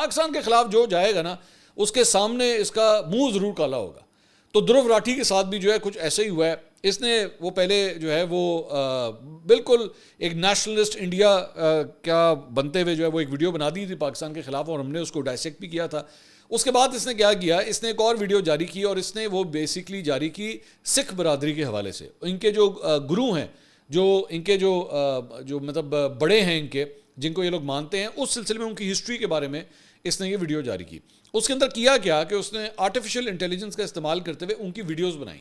پاکستان کے خلاف جو جائے گا نا اس کے سامنے اس کا منہ ضرور کالا ہوگا. تو دھرو راٹھی کے ساتھ بھی جو ہے کچھ ایسے ہی ہوا ہے. اس نے وہ پہلے جو ہے وہ بالکل ایک نیشنلسٹ انڈیا کا بنتے ہوئے جو ہے وہ ایک ویڈیو بنا دی تھی پاکستان کے خلاف, اور ہم نے اس کو ڈائسیکٹ بھی کیا تھا. اس کے بعد اس نے کیا کیا, اس نے ایک اور ویڈیو جاری کی, اور اس نے وہ بیسکلی جاری کی سکھ برادری کے حوالے سے. ان کے جو گرو ہیں, جو ان کے جو مطلب بڑے ہیں ان کے, جن کو یہ لوگ مانتے ہیں, اس سلسلے میں ان کی ہسٹری کے بارے میں اس نے یہ ویڈیو جاری کی. اس کے اندر کیا کہ اس نے آرٹیفیشل انٹیلیجنس کا استعمال کرتے ہوئے ان کی ویڈیوز بنائیں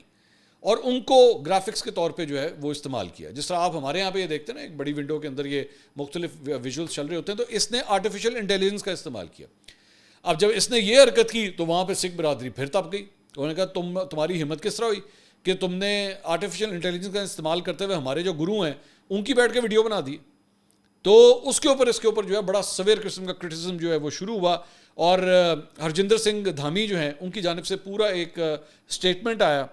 اور ان کو گرافکس کے طور پہ جو ہے وہ استعمال کیا. جس طرح آپ ہمارے یہاں پہ یہ دیکھتے ہیں نا, ایک بڑی ونڈو کے اندر یہ مختلف ویژولز چل رہے ہوتے ہیں, تو اس نے آرٹیفیشل انٹیلیجنس کا استعمال کیا. اب جب اس نے یہ حرکت کی تو وہاں پہ سکھ برادری پھر تپ گئی. انہوں نے کہا تمہاری ہمت کس طرح ہوئی کہ تم نے آرٹیفیشل انٹیلیجنس کا استعمال کرتے ہوئے ہمارے جو گرو ہیں ان کی بیٹھ کے ویڈیو بنا دی. تو اس کے اوپر جو ہے بڑا سویر قسم کا کرٹیسزم جو ہے وہ شروع ہوا, اور ہرجندر سنگھ دھامی جو ہیں ان کی جانب سے پورا ایک اسٹیٹمنٹ آیا,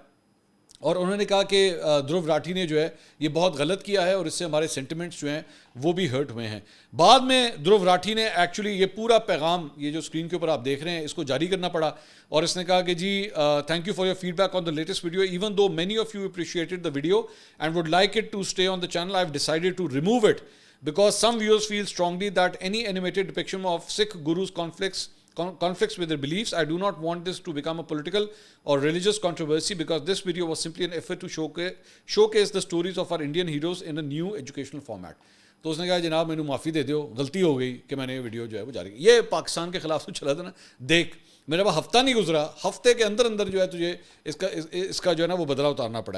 اور انہوں نے کہا کہ دھرو راٹھی نے جو ہے یہ بہت غلط کیا ہے, اور اس سے ہمارے سینٹیمنٹس جو ہیں وہ بھی ہرٹ ہوئے ہیں. بعد میں دھرو راٹھی نے ایکچولی یہ پورا پیغام, یہ جو اسکرین کے اوپر آپ دیکھ رہے ہیں, اس کو جاری کرنا پڑا, اور اس نے کہا کہ جی thank you for your feedback on the latest video, even though many of you appreciated the video and would like it to stay on the channel, I have decided to remove it because some viewers feel strongly that any animated depiction of Sikh gurus conflicts with their beliefs. I do not want this to become a political or religious controversy because this video was simply an effort to showcase the stories of our Indian heroes in a new educational format. تو اس نے کہا جناب مینوں معافی دے دیو, غلطی ہو گئی کہ میں نے یہ ویڈیو جو ہے وہ جاری کی. یہ پاکستان کے خلاف تو چلا تھا نا, دیکھ میرا وہ ہفتہ نہیں گزرا, ہفتے کے اندر جو ہے تجھے اس کا جو ہے نا وہ بدلہ اتارنا پڑا ہے.